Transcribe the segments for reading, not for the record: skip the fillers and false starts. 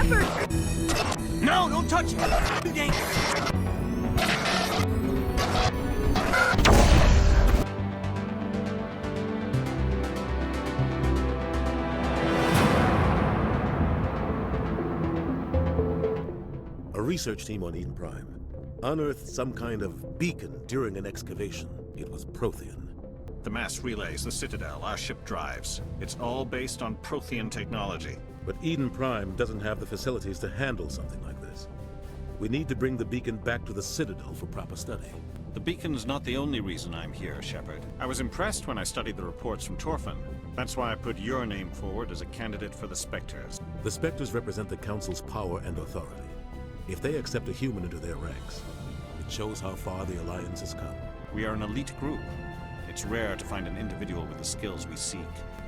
Shepard! No, don't touch it! Too dangerous! A research team on Eden Prime unearthed some kind of beacon during an excavation. It was Prothean. The mass relays, the Citadel, our ship drives. It's all based on Prothean technology. But Eden Prime doesn't have the facilities to handle something like this. We need to bring the beacon back to the Citadel for proper study. The beacon's not the only reason I'm here, Shepard. I was impressed when I studied the reports from Torfin. That's why I put your name forward as a candidate for the Spectres. The Spectres represent the Council's power and authority. If they accept a human into their ranks, it shows how far the Alliance has come. We are an elite group. It's rare to find an individual with the skills we seek.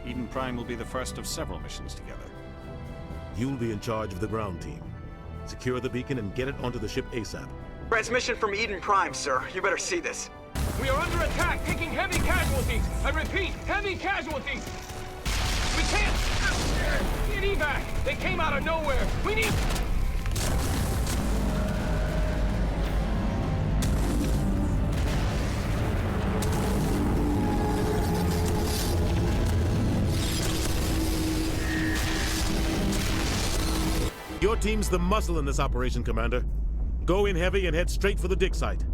Eden Prime will be the first of several missions together. You'll be in charge of the ground team. Secure the beacon and get it onto the ship ASAP. Transmission from Eden Prime, sir. You better see this. We are under attack, taking heavy casualties. I repeat, heavy casualties. We can't get evac. They came out of nowhere. We need... Your team's the muscle in this operation, Commander. Go in heavy and head straight for the dig site.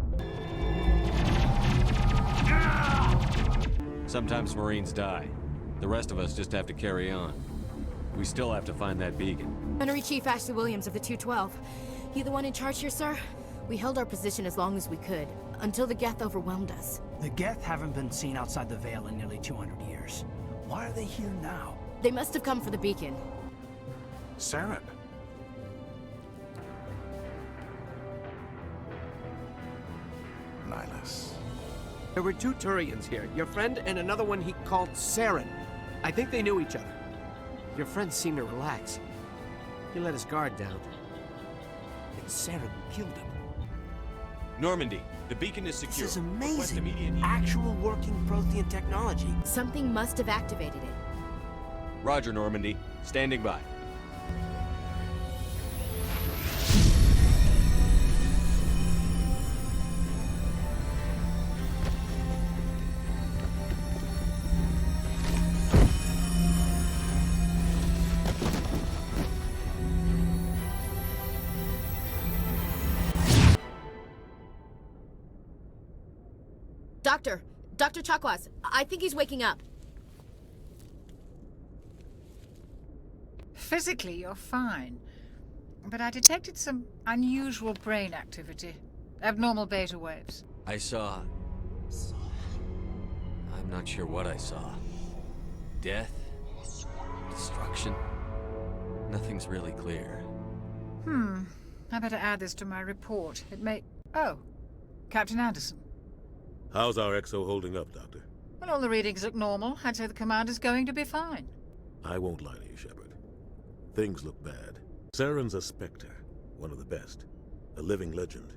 Sometimes Marines die. The rest of us just have to carry on. We still have to find that beacon. Gunnery Chief Ashley Williams of the 212. You the one in charge here, sir? We held our position as long as we could, until the Geth overwhelmed us. The Geth haven't been seen outside the Veil in nearly 200 years. Why are they here now? They must have come for the beacon. Saren. Nihilus. There were two Turians here, your friend and another one he called Saren. I think they knew each other. Your friend seemed to relax. He let his guard down. And Saren killed him. Normandy, the beacon is secure. This is Request amazing. immediate- Actual working Prothean technology. Something must have activated it. Roger, Normandy. Standing by. Dr. Chakwas, I think he's waking up. Physically, you're fine. But I detected some unusual brain activity. Abnormal beta waves. I saw... I'm not sure what I saw. Death? Destruction? Nothing's really clear. I better add this to my report. It may... Oh, Captain Anderson. How's our XO holding up, Doctor? Well, all the readings look normal. I'd say the commander's going to be fine. I won't lie to you, Shepard. Things look bad. Saren's a Spectre, one of the best. A living legend.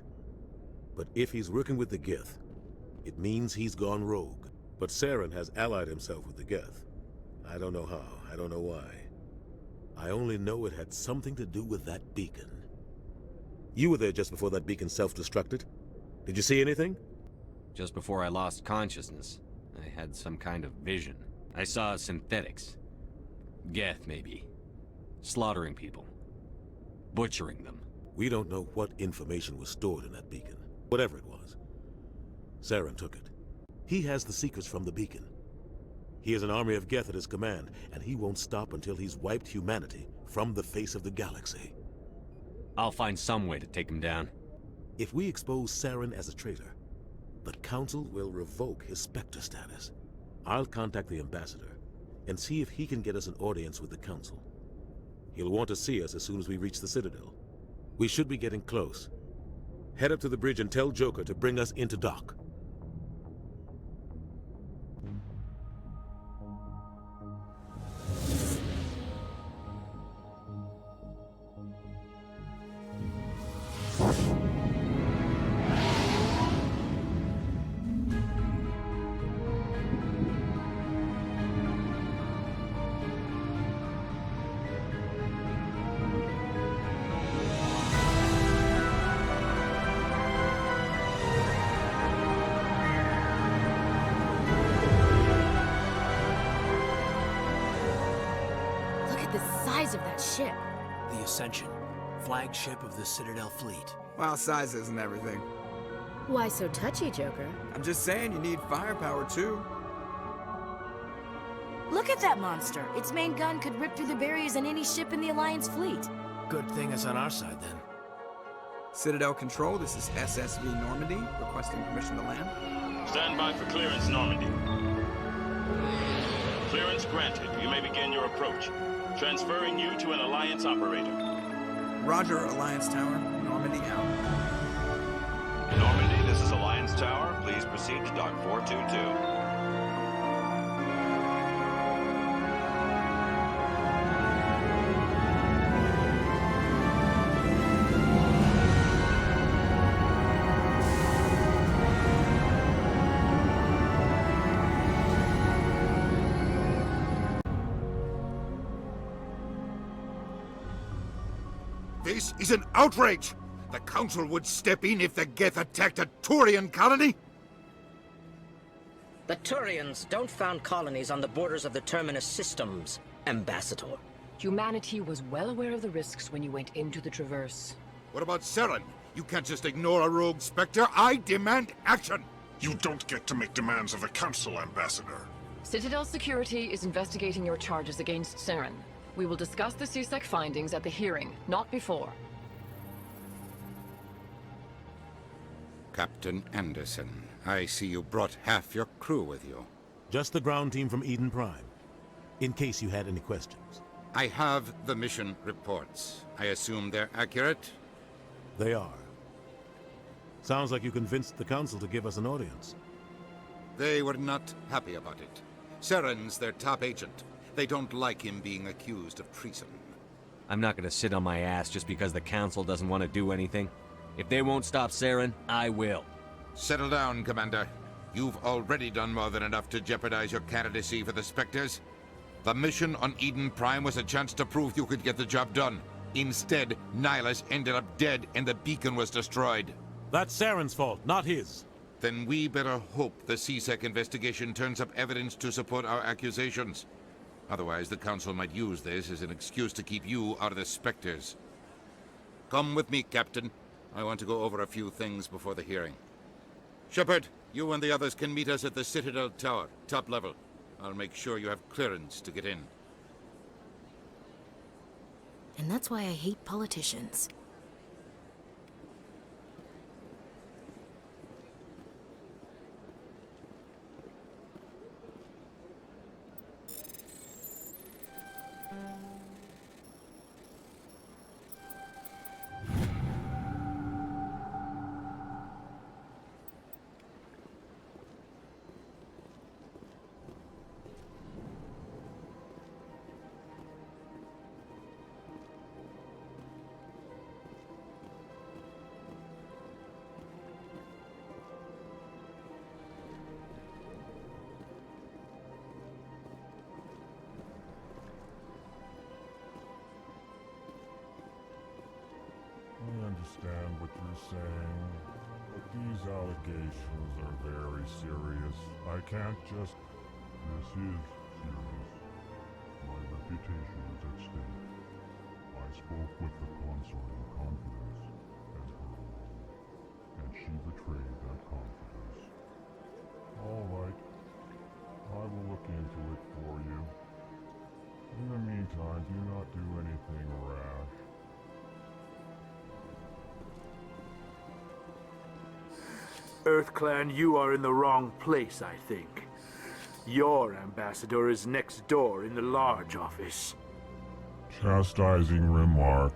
But if he's working with the Geth, it means he's gone rogue. But Saren has allied himself with the Geth. I don't know how, I don't know why. I only know it had something to do with that beacon. You were there just before that beacon self-destructed. Did you see anything? Just before I lost consciousness, I had some kind of vision. I saw synthetics. Geth, maybe. Slaughtering people. Butchering them. We don't know what information was stored in that beacon. Whatever it was. Saren took it. He has the secrets from the beacon. He has an army of Geth at his command, and he won't stop until he's wiped humanity from the face of the galaxy. I'll find some way to take him down. If we expose Saren as a traitor, the Council will revoke his Spectre status. I'll contact the Ambassador and see if he can get us an audience with the Council. He'll want to see us as soon as we reach the Citadel. We should be getting close. Head up to the bridge and tell Joker to bring us into dock. size of that ship? The Ascension, flagship of the Citadel fleet. Well, size isn't everything. Why so touchy, Joker? I'm just saying you need firepower, too. Look at that monster. Its main gun could rip through the barriers in any ship in the Alliance fleet. Good thing it's on our side, then. Citadel Control, this is SSV Normandy, requesting permission to land. Stand by for clearance, Normandy. Clearance granted. You may begin your approach. Transferring you to an Alliance operator. Roger, Alliance Tower. Normandy out. Normandy, this is Alliance Tower. Please proceed to Dock 422. This is an outrage! The Council would step in if the Geth attacked a Turian colony? The Turians don't found colonies on the borders of the Terminus systems, Ambassador. Humanity was well aware of the risks when you went into the Traverse. What about Saren? You can't just ignore a rogue Spectre. I demand action! You don't get to make demands of the Council, Ambassador. Citadel Security is investigating your charges against Saren. We will discuss the CSEC findings at the hearing, not before. Captain Anderson, I see you brought half your crew with you. Just the ground team from Eden Prime, in case you had any questions. I have the mission reports. I assume they're accurate? They are. Sounds like you convinced the Council to give us an audience. They were not happy about it. Saren's their top agent. They don't like him being accused of treason. I'm not gonna sit on my ass just because the Council doesn't want to do anything. If they won't stop Saren, I will. Settle down, Commander. You've already done more than enough to jeopardize your candidacy for the Spectres. The mission on Eden Prime was a chance to prove you could get the job done. Instead, Nihilus ended up dead and the beacon was destroyed. That's Saren's fault, not his. Then we better hope the CSEC investigation turns up evidence to support our accusations. Otherwise, the Council might use this as an excuse to keep you out of the Spectres. Come with me, Captain. I want to go over a few things before the hearing. Shepard, you and the others can meet us at the Citadel Tower, top level. I'll make sure you have clearance to get in. And that's why I hate politicians. I understand what you're saying, but these allegations are very serious. I can't just... This is serious. My reputation is at stake. I spoke with the consort in confidence, and her alone, and she betrayed that confidence. All right. I will look into it for you. In the meantime, do not do anything rash. EarthClan, you are in the wrong place, I think. Your ambassador is next door in the large office. Chastising remark.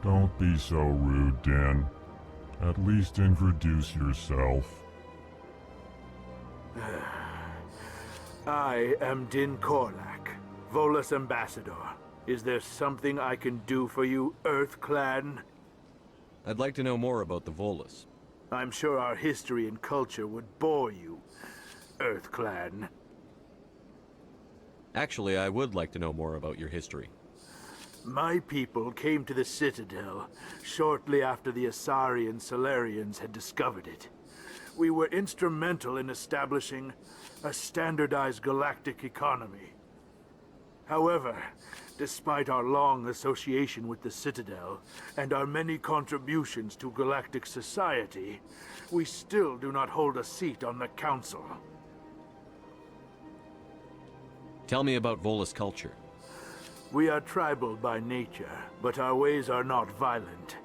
Don't be so rude, Din. At least introduce yourself. I am Din Korlak, Volus ambassador. Is there something I can do for you, EarthClan? I'd like to know more about the Volus. I'm sure our history and culture would bore you, EarthClan. Actually, I would like to know more about your history. My people came to the Citadel shortly after the Asarian Solarians had discovered it. We were instrumental in establishing a standardized galactic economy. However, despite our long association with the Citadel and our many contributions to galactic society, we still do not hold a seat on the Council. Tell me about Volus culture. We are tribal by nature, but our ways are not violent.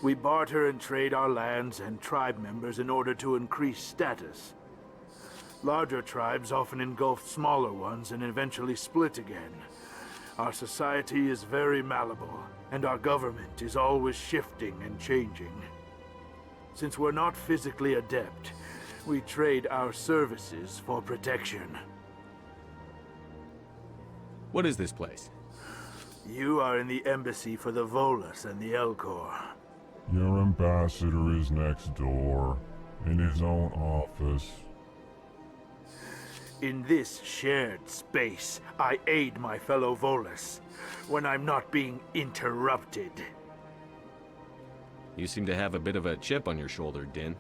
We barter and trade our lands and tribe members in order to increase status. Larger tribes often engulf smaller ones and eventually split again. Our society is very malleable, and our government is always shifting and changing. Since we're not physically adept, we trade our services for protection. What is this place? You are in the embassy for the Volus and the Elcor. Your ambassador is next door, in his own office. In this shared space, I aid my fellow Volus when I'm not being interrupted. You seem to have a bit of a chip on your shoulder, Din.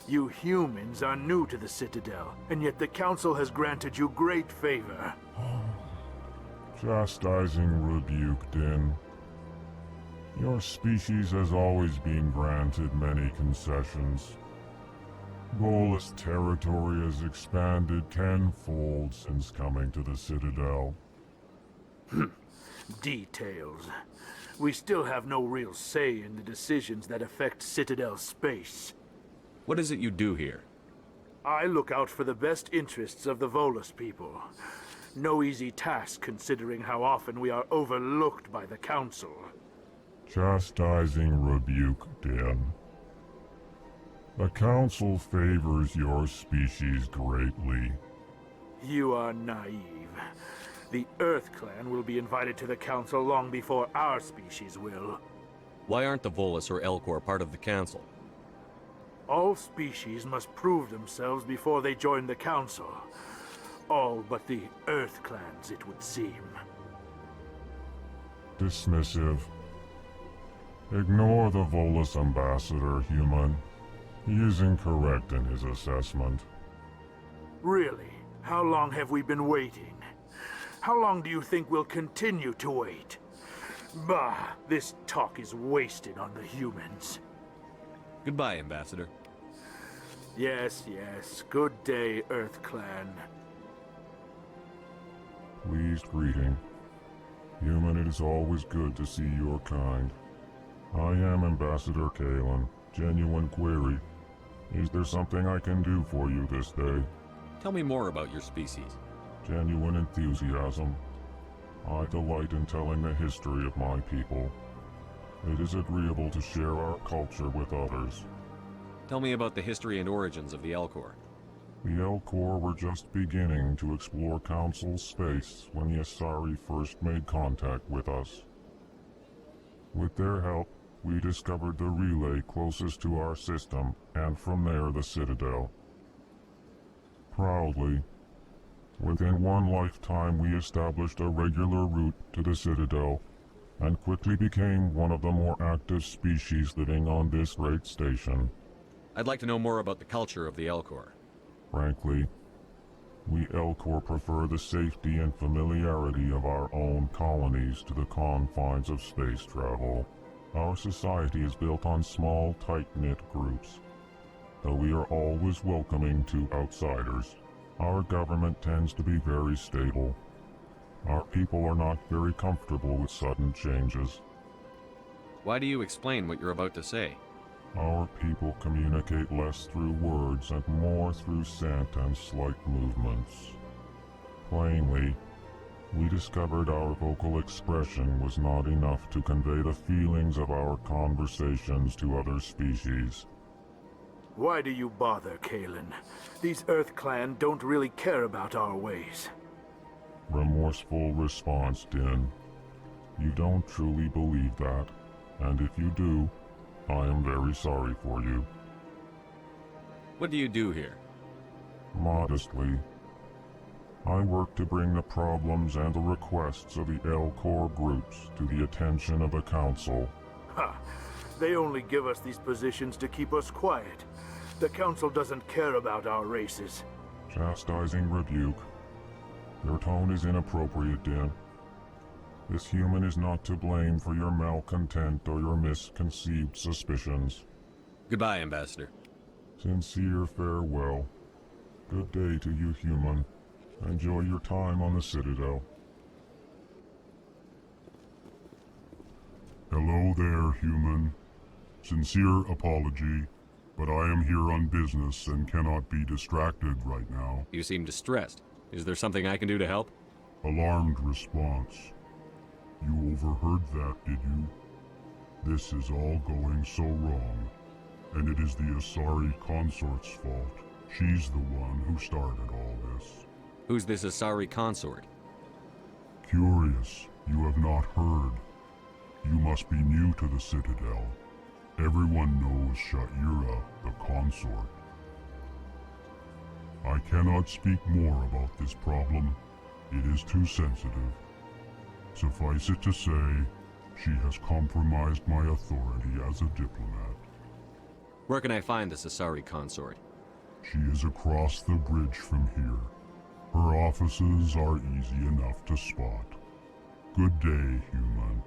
You humans are new to the Citadel, and yet the Council has granted you great favor. Chastising rebuke, Din. Your species has always been granted many concessions. Volus territory has expanded tenfold since coming to the Citadel. Details. We still have no real say in the decisions that affect Citadel space. What is it you do here? I look out for the best interests of the Volus people. No easy task considering how often we are overlooked by the Council. Chastising rebuke, Din. The Council favors your species greatly. You are naive. The Earth Clan will be invited to the Council long before our species will. Why aren't the Volus or Elcor part of the Council? All species must prove themselves before they join the Council. All but the Earth Clans, it would seem. Dismissive. Ignore the Volus ambassador, human. He is incorrect in his assessment. Really? How long have we been waiting? How long do you think we'll continue to wait? Bah, this talk is wasted on the humans. Goodbye, Ambassador. Yes, yes. Good day, Earth Clan. Pleased greeting. Human, it is always good to see your kind. I am Ambassador Kalen. Genuine query. Is there something I can do for you this day? Tell me more about your species. Genuine enthusiasm. I delight in telling the history of my people. It is agreeable to share our culture with others. Tell me about the history and origins of the Elcor. The Elcor were just beginning to explore Council space when the Asari first made contact with us. With their help, we discovered the relay closest to our system, and from there the Citadel. Proudly, within one lifetime we established a regular route to the Citadel, and quickly became one of the more active species living on this great station. I'd like to know more about the culture of the Elcor. Frankly, we Elcor prefer the safety and familiarity of our own colonies to the confines of space travel. Our society is built on small, tight-knit groups. Though we are always welcoming to outsiders, our government tends to be very stable. Our people are not very comfortable with sudden changes. Why do you explain what you're about to say? Our people communicate less through words and more through scent and slight movements. Plainly, we discovered our vocal expression was not enough to convey the feelings of our conversations to other species. Why do you bother, Kalen? These Earth Clan don't really care about our ways. Remorseful response, Din. You don't truly believe that, and if you do, I am very sorry for you. What do you do here? Modestly, I work to bring the problems and the requests of the Elcor groups to the attention of the Council. Ha! They only give us these positions to keep us quiet. The Council doesn't care about our races. Chastising rebuke. Your tone is inappropriate, Dim. This human is not to blame for your malcontent or your misconceived suspicions. Goodbye, Ambassador. Sincere farewell. Good day to you, human. Enjoy your time on the Citadel. Hello there, human. Sincere apology, but I am here on business and cannot be distracted right now. You seem distressed. Is there something I can do to help? Alarmed response. You overheard that, did you? This is all going so wrong, and it is the Asari consort's fault. She's the one who started all this. Who's this Asari consort? Curious, you have not heard. You must be new to the Citadel. Everyone knows Sha'ira, the consort. I cannot speak more about this problem. It is too sensitive. Suffice it to say, she has compromised my authority as a diplomat. Where can I find this Asari consort? She is across the bridge from here. Her offices are easy enough to spot. Good day, human.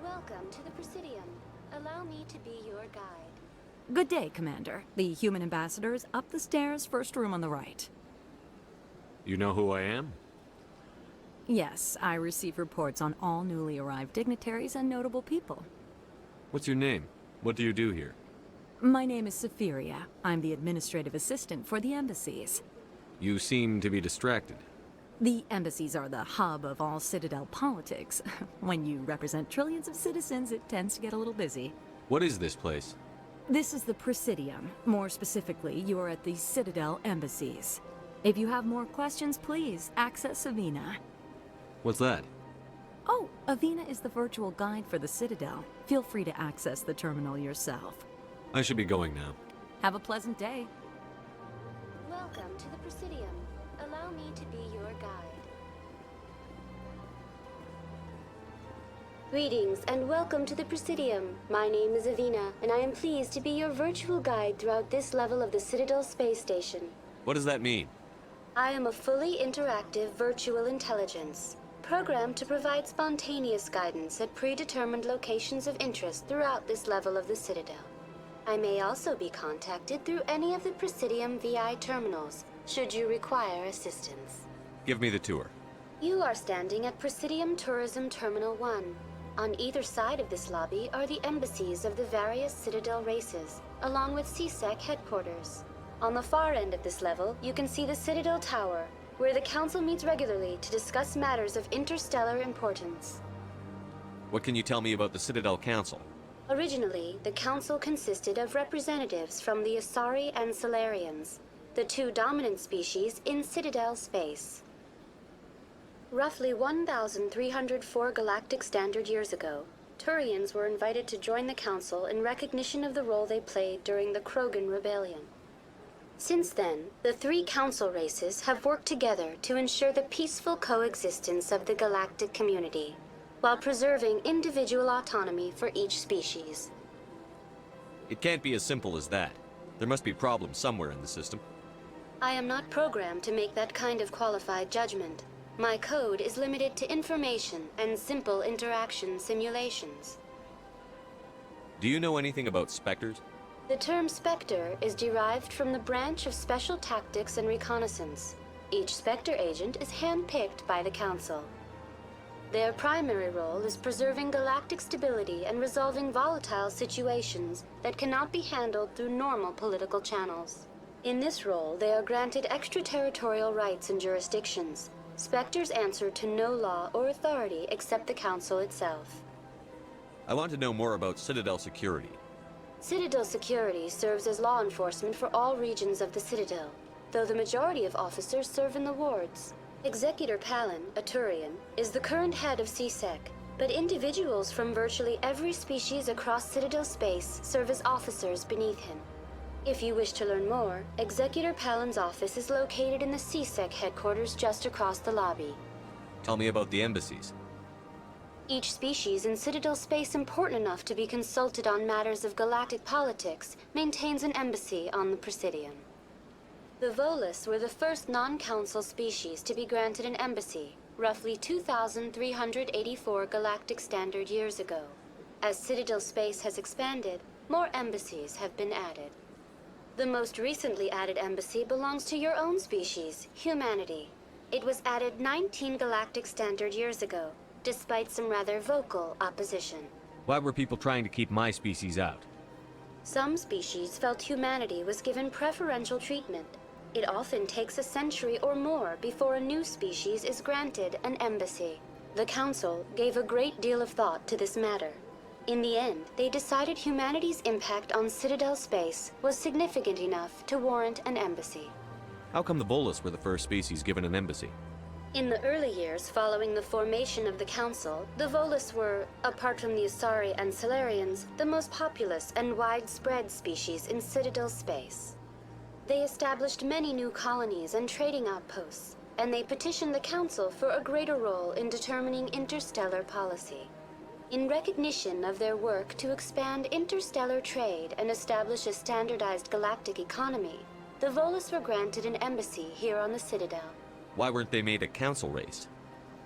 Welcome to the Presidium. Allow me to be your guide. Good day, Commander. The human ambassador is up the stairs, first room on the right. You know who I am? Yes, I receive reports on all newly arrived dignitaries and notable people. What's your name? What do you do here? My name is Safiria. I'm the administrative assistant for the embassies. You seem to be distracted. The embassies are the hub of all Citadel politics. When you represent trillions of citizens, it tends to get a little busy. What is this place? This is the Presidium. More specifically, you are at the Citadel embassies. If you have more questions, please access Avina. What's that? Oh, Avina is the virtual guide for the Citadel. Feel free to access the terminal yourself. I should be going now. Have a pleasant day. Welcome to the Presidium. Allow me to be your guide. Greetings and welcome to the Presidium. My name is Avina, and I am pleased to be your virtual guide throughout this level of the Citadel space station. What does that mean? I am a fully interactive virtual intelligence, programmed to provide spontaneous guidance at predetermined locations of interest throughout this level of the Citadel. I may also be contacted through any of the Presidium VI terminals, should you require assistance. Give me the tour. You are standing at Presidium Tourism Terminal 1. On either side of this lobby are the embassies of the various Citadel races, along with CSEC headquarters. On the far end of this level, you can see the Citadel Tower, where the Council meets regularly to discuss matters of interstellar importance. What can you tell me about the Citadel Council? Originally, the Council consisted of representatives from the Asari and Solarians, the two dominant species in Citadel space. Roughly 1,304 galactic standard years ago, Turians were invited to join the Council in recognition of the role they played during the Krogan Rebellion. Since then, the three Council races have worked together to ensure the peaceful coexistence of the galactic community, while preserving individual autonomy for each species. It can't be as simple as that. There must be problems somewhere in the system. I am not programmed to make that kind of qualified judgment. My code is limited to information and simple interaction simulations. Do you know anything about Spectres? The term Spectre is derived from the branch of Special Tactics and Reconnaissance. Each Spectre agent is handpicked by the Council. Their primary role is preserving galactic stability and resolving volatile situations that cannot be handled through normal political channels. In this role, they are granted extraterritorial rights and jurisdictions. Spectres answer to no law or authority except the Council itself. I want to know more about Citadel security. Citadel security serves as law enforcement for all regions of the Citadel, though the majority of officers serve in the wards. Executor Palin, a Turian, is the current head of CSEC, but individuals from virtually every species across Citadel space serve as officers beneath him. If you wish to learn more, Executor Palin's office is located in the CSEC headquarters just across the lobby. Tell me about the embassies. Each species in Citadel space important enough to be consulted on matters of galactic politics maintains an embassy on the Presidium. The Volus were the first non-council species to be granted an embassy, roughly 2,384 galactic standard years ago. As Citadel space has expanded, more embassies have been added. The most recently added embassy belongs to your own species, humanity. It was added 19 galactic standard years ago, despite some rather vocal opposition. Why were people trying to keep my species out? Some species felt humanity was given preferential treatment. It often takes a century or more before a new species is granted an embassy. The Council gave a great deal of thought to this matter. In the end, they decided humanity's impact on Citadel space was significant enough to warrant an embassy. How come the Volus were the first species given an embassy? In the early years following the formation of the Council, the Volus were, apart from the Asari and Salarians, the most populous and widespread species in Citadel space. They established many new colonies and trading outposts, and they petitioned the Council for a greater role in determining interstellar policy. In recognition of their work to expand interstellar trade and establish a standardized galactic economy, the Volus were granted an embassy here on the Citadel. Why weren't they made a council race?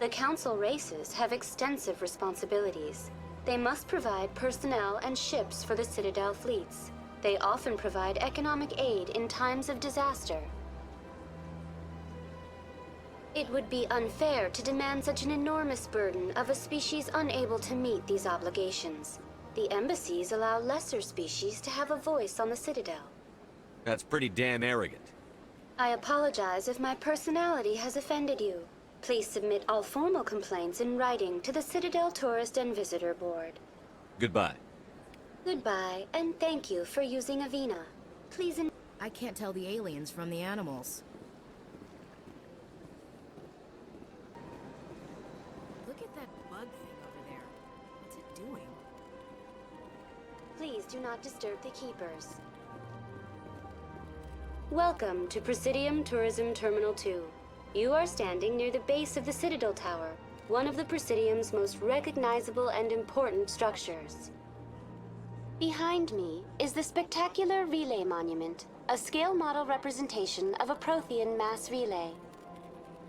The Council races have extensive responsibilities. They must provide personnel and ships for the Citadel fleets. They often provide economic aid in times of disaster. It would be unfair to demand such an enormous burden of a species unable to meet these obligations. The embassies allow lesser species to have a voice on the Citadel. That's pretty damn arrogant. I apologize if my personality has offended you. Please submit all formal complaints in writing to the Citadel Tourist and Visitor Board. Goodbye. Goodbye, and thank you for using Avina. Please I can't tell the aliens from the animals. Look at that bug thing over there. What's it doing? Please do not disturb the keepers. Welcome to Presidium Tourism Terminal 2. You are standing near the base of the Citadel Tower, one of the Presidium's most recognizable and important structures. Behind me is the spectacular Relay Monument, a scale model representation of a Prothean mass relay.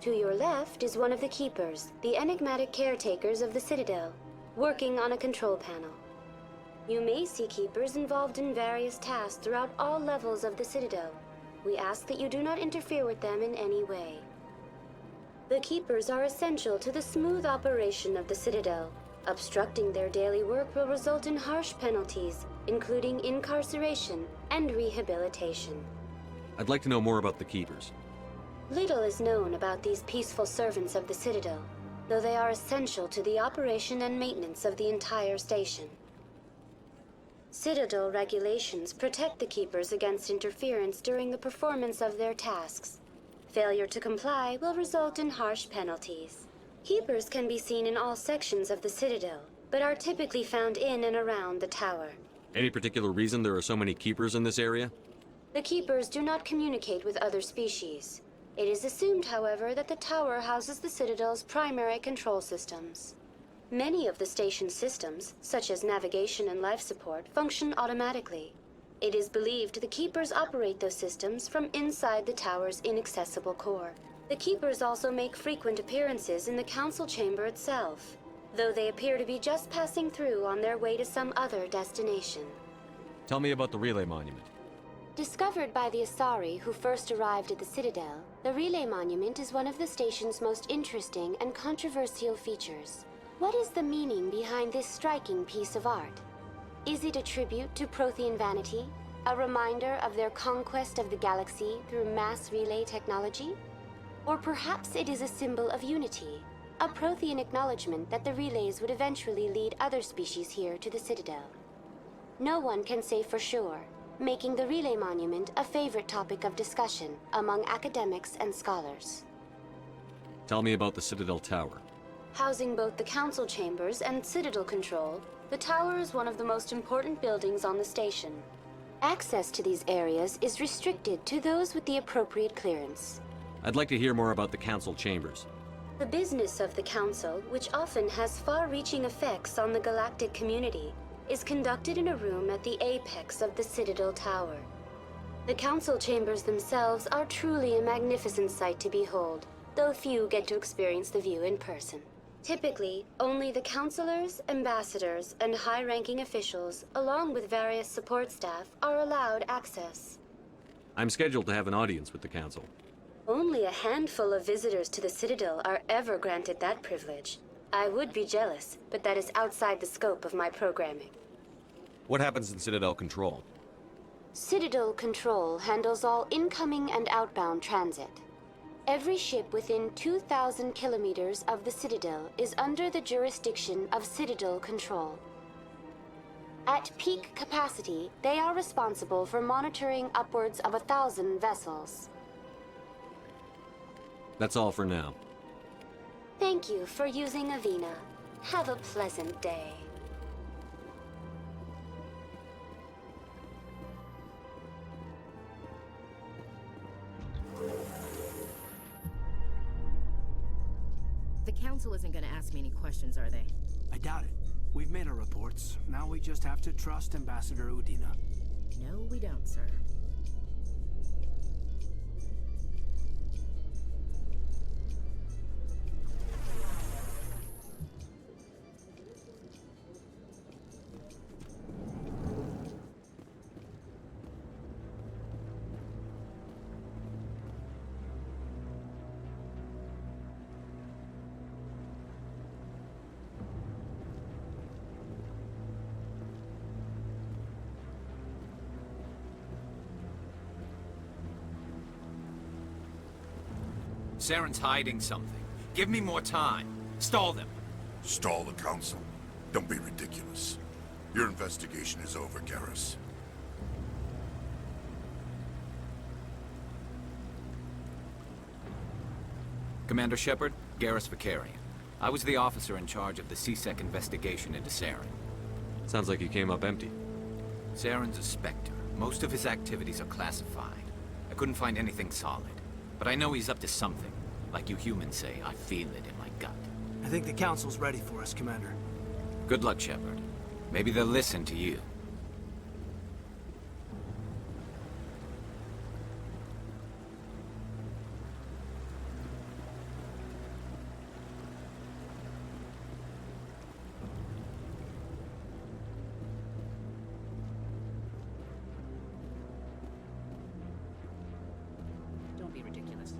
To your left is one of the Keepers, the enigmatic caretakers of the Citadel, working on a control panel. You may see Keepers involved in various tasks throughout all levels of the Citadel. We ask that you do not interfere with them in any way. The Keepers are essential to the smooth operation of the Citadel. Obstructing their daily work will result in harsh penalties, including incarceration and rehabilitation. I'd like to know more about the Keepers. Little is known about these peaceful servants of the Citadel, though they are essential to the operation and maintenance of the entire station. Citadel regulations protect the Keepers against interference during the performance of their tasks. Failure to comply will result in harsh penalties. Keepers can be seen in all sections of the Citadel, but are typically found in and around the tower. Any particular reason there are so many Keepers in this area? The Keepers do not communicate with other species. It is assumed, however, that the tower houses the Citadel's primary control systems. Many of the station's systems, such as navigation and life support, function automatically. It is believed the Keepers operate those systems from inside the tower's inaccessible core. The Keepers also make frequent appearances in the Council chamber itself, though they appear to be just passing through on their way to some other destination. Tell me about the Relay Monument. Discovered by the Asari who first arrived at the Citadel, the Relay Monument is one of the station's most interesting and controversial features. What is the meaning behind this striking piece of art? Is it a tribute to Prothean vanity? A reminder of their conquest of the galaxy through mass relay technology? Or perhaps it is a symbol of unity, a Prothean acknowledgement that the relays would eventually lead other species here to the Citadel. No one can say for sure, making the Relay Monument a favorite topic of discussion among academics and scholars. Tell me about the Citadel Tower. Housing both the council chambers and Citadel control, the tower is one of the most important buildings on the station. Access to these areas is restricted to those with the appropriate clearance. I'd like to hear more about the council chambers. The business of the council, which often has far-reaching effects on the galactic community, is conducted in a room at the apex of the Citadel Tower. The council chambers themselves are truly a magnificent sight to behold, though few get to experience the view in person. Typically, only the councilors, ambassadors, and high-ranking officials, along with various support staff, are allowed access. I'm scheduled to have an audience with the council. Only a handful of visitors to the Citadel are ever granted that privilege. I would be jealous, but that is outside the scope of my programming. What happens in Citadel Control? Citadel Control handles all incoming and outbound transit. Every ship within 2,000 kilometers of the Citadel is under the jurisdiction of Citadel Control. At peak capacity, they are responsible for monitoring upwards of 1,000 vessels. That's all for now. Thank you for using Avina. Have a pleasant day. The council isn't gonna ask me any questions, are they? I doubt it. We've made our reports. Now we just have to trust Ambassador Udina. No, we don't, sir. Saren's hiding something. Give me more time. Stall them. Stall the council? Don't be ridiculous. Your investigation is over, Garrus. Commander Shepard, Garrus Vicarian. I was the officer in charge of the CSEC investigation into Saren. Sounds like you came up empty. Saren's a Spectre. Most of his activities are classified. I couldn't find anything solid. But I know he's up to something. Like you humans say, I feel it in my gut. I think the council's ready for us, Commander. Good luck, Shepard. Maybe they'll listen to you. Don't be ridiculous.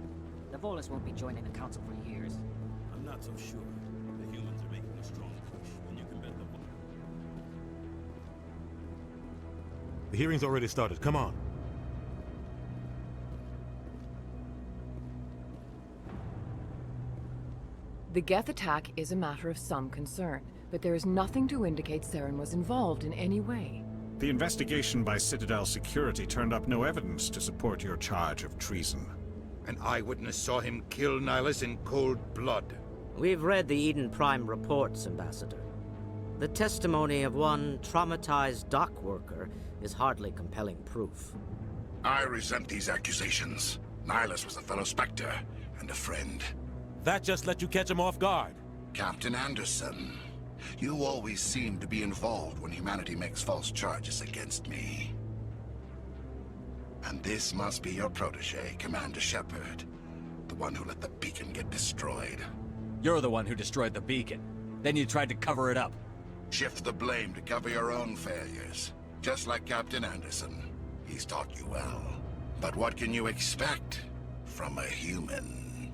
The Volus won't be joining the council for years. I'm not so sure. The humans are making a strong push, and you can bet them. The hearing's already started. Come on. The Geth attack is a matter of some concern, but there is nothing to indicate Saren was involved in any way. The investigation by Citadel Security turned up no evidence to support your charge of treason. An eyewitness saw him kill Nihilus in cold blood. We've read the Eden Prime reports, Ambassador. The testimony of one traumatized dock worker is hardly compelling proof. I resent these accusations. Nihilus was a fellow Spectre and a friend. That just let you catch him off guard. Captain Anderson, you always seem to be involved when humanity makes false charges against me. And this must be your protege, Commander Shepard. The one who let the beacon get destroyed. You're the one who destroyed the beacon. Then you tried to cover it up. Shift the blame to cover your own failures. Just like Captain Anderson. He's taught you well. But what can you expect from a human?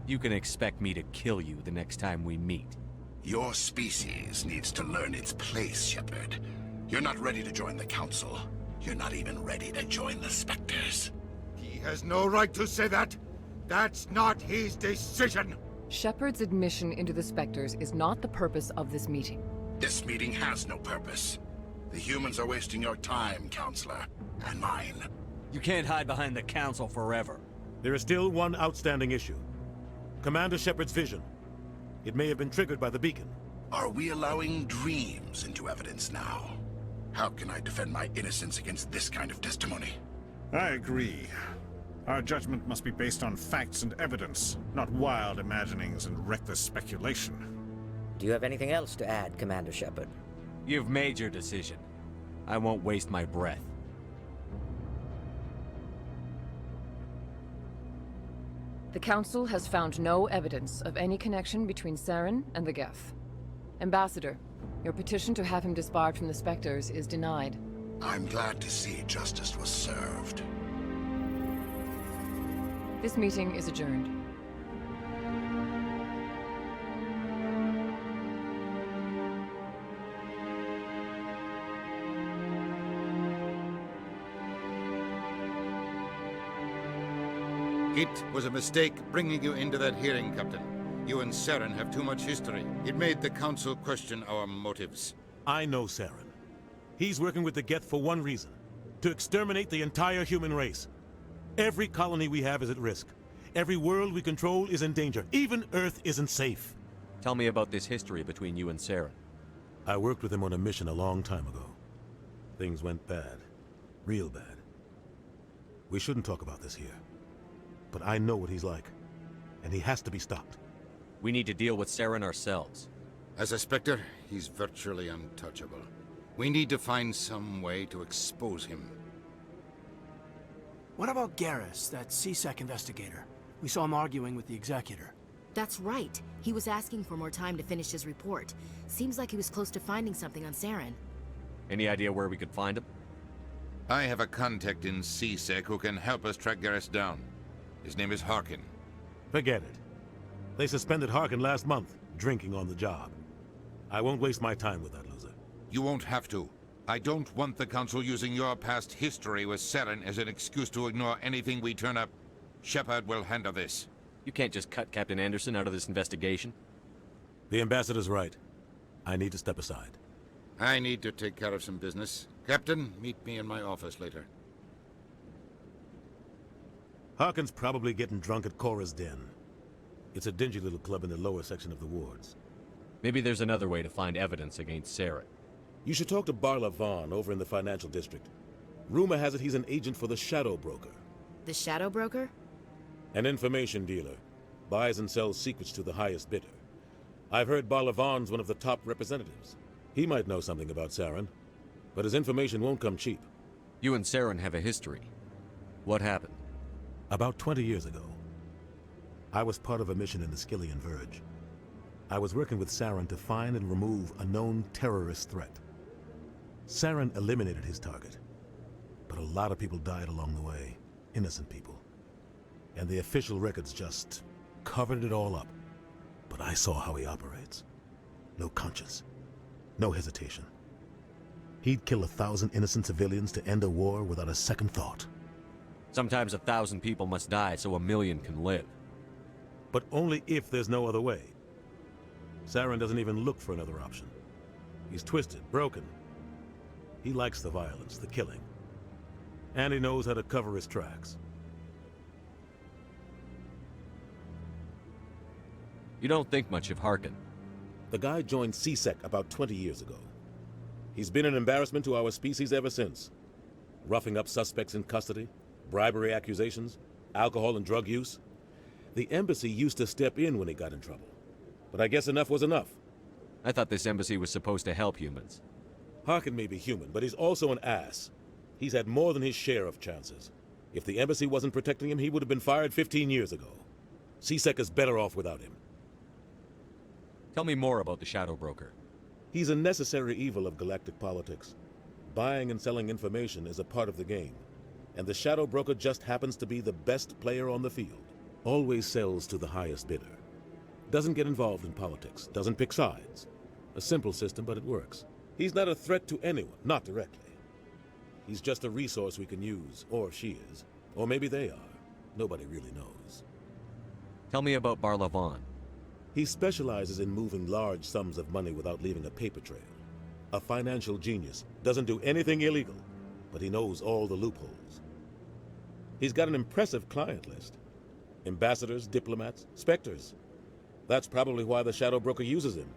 You can expect me to kill you the next time we meet. Your species needs to learn its place, Shepard. You're not ready to join the Council. You're not even ready to join the Spectres. He has no right to say that. That's not his decision. Shepard's admission into the Spectres is not the purpose of this meeting. This meeting has no purpose. The humans are wasting your time, Counselor. And mine. You can't hide behind the Council forever. There is still one outstanding issue. Commander Shepard's vision. It may have been triggered by the beacon. Are we allowing dreams into evidence now? How can I defend my innocence against this kind of testimony? I agree. Our judgment must be based on facts and evidence, not wild imaginings and reckless speculation. Do you have anything else to add, Commander Shepard? You've made your decision. I won't waste my breath. The Council has found no evidence of any connection between Saren and the Geth. Ambassador, your petition to have him disbarred from the Spectres is denied. I'm glad to see justice was served. This meeting is adjourned. It was a mistake bringing you into that hearing, Captain. You and Saren have too much history. It made the Council question our motives. I know Saren. He's working with the Geth for one reason. To exterminate the entire human race. Every colony we have is at risk. Every world we control is in danger. Even Earth isn't safe. Tell me about this history between you and Saren. I worked with him on a mission a long time ago. Things went bad. Real bad. We shouldn't talk about this here. But I know what he's like. And he has to be stopped. We need to deal with Saren ourselves. As a Spectre, he's virtually untouchable. We need to find some way to expose him. What about Garrus, that CSEC investigator? We saw him arguing with the Executor. That's right. He was asking for more time to finish his report. Seems like he was close to finding something on Saren. Any idea where we could find him? I have a contact in CSEC who can help us track Garrus down. His name is Harkin. Forget it. They suspended Harkin last month, drinking on the job. I won't waste my time with that loser. You won't have to. I don't want the Council using your past history with Saren as an excuse to ignore anything we turn up. Shepard will handle this. You can't just cut Captain Anderson out of this investigation. The Ambassador's right. I need to step aside. I need to take care of some business. Captain, meet me in my office later. Harkin's probably getting drunk at Cora's Den. It's a dingy little club in the lower section of the wards. Maybe there's another way to find evidence against Saren. You should talk to Barla Vaughn over in the financial district. Rumor has it he's an agent for the Shadow Broker. The Shadow Broker? An information dealer. Buys and sells secrets to the highest bidder. I've heard Barla Vaughn's one of the top representatives. He might know something about Saren, but his information won't come cheap. You and Saren have a history. What happened? About 20 years ago, I was part of a mission in the Skillian Verge. I was working with Saren to find and remove a known terrorist threat. Saren eliminated his target, but a lot of people died along the way, innocent people. And the official records just covered it all up. But I saw how he operates. No conscience, no hesitation. He'd kill 1,000 innocent civilians to end a war without a second thought. Sometimes 1,000 people must die so 1,000,000 can live. But only if there's no other way. Saren doesn't even look for another option. He's twisted, broken. He likes the violence, the killing. And he knows how to cover his tracks. You don't think much of Harkin. The guy joined CSEC about 20 years ago. He's been an embarrassment to our species ever since. Roughing up suspects in custody, bribery accusations, alcohol and drug use. The embassy used to step in when he got in trouble. But I guess enough was enough. I thought this embassy was supposed to help humans. Harkin may be human, but he's also an ass. He's had more than his share of chances. If the embassy wasn't protecting him, he would have been fired 15 years ago. CSEC is better off without him. Tell me more about the Shadow Broker. He's a necessary evil of galactic politics. Buying and selling information is a part of the game. And the Shadow Broker just happens to be the best player on the field. Always sells to the highest bidder. Doesn't get involved in politics, doesn't pick sides. A simple system, but it works. He's not a threat to anyone, not directly. He's just a resource we can use, or she is. Or maybe they are. Nobody really knows. Tell me about Barla Vaughn. He specializes in moving large sums of money without leaving a paper trail. A financial genius. Doesn't do anything illegal, but he knows all the loopholes. He's got an impressive client list. Ambassadors, diplomats, specters. That's probably why the Shadow Broker uses him.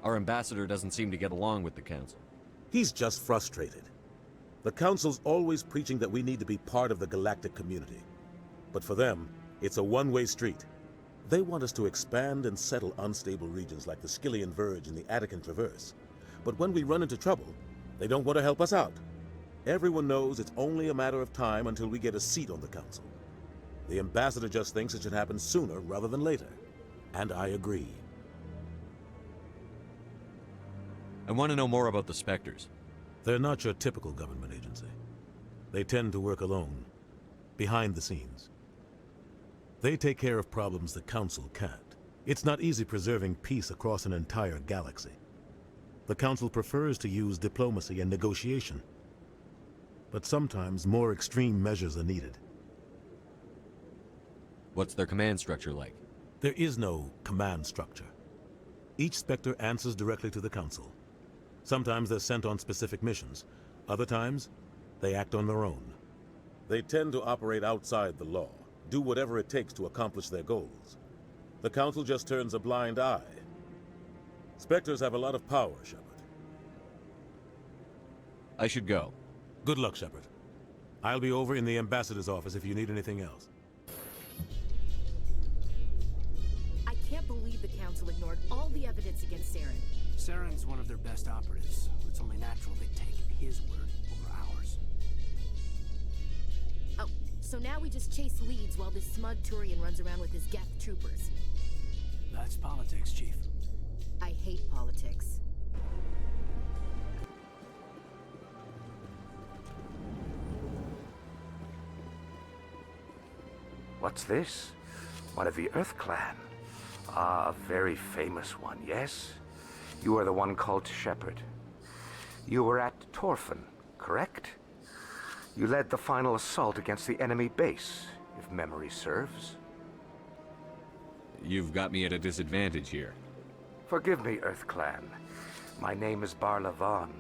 Our ambassador doesn't seem to get along with the Council. He's just frustrated. The Council's always preaching that we need to be part of the galactic community. But for them, it's a one-way street. They want us to expand and settle unstable regions like the Skillian Verge and the Attican Traverse. But when we run into trouble, they don't want to help us out. Everyone knows it's only a matter of time until we get a seat on the Council. The ambassador just thinks it should happen sooner rather than later. And I agree. I want to know more about the Spectres. They're not your typical government agency. They tend to work alone, behind the scenes. They take care of problems the Council can't. It's not easy preserving peace across an entire galaxy. The Council prefers to use diplomacy and negotiation. But sometimes more extreme measures are needed. What's their command structure like? There is no command structure. Each Spectre answers directly to the Council. Sometimes they're sent on specific missions. Other times, they act on their own. They tend to operate outside the law, do whatever it takes to accomplish their goals. The Council just turns a blind eye. Spectres have a lot of power, Shepard. I should go. Good luck, Shepard. I'll be over in the Ambassador's office if you need anything else. I can't believe the Council ignored all the evidence against Saren. Saren's one of their best operatives. It's only natural they take his word over ours. Oh, so now we just chase leads while this smug Turian runs around with his Geth troopers. That's politics, Chief. I hate politics. What's this? One of the Earth Clan. Ah, a very famous one, yes? You are the one called Shepard. You were at Torfan, correct? You led the final assault against the enemy base, if memory serves. You've got me at a disadvantage here. Forgive me, Earth Clan. My name is Barla Vaughn.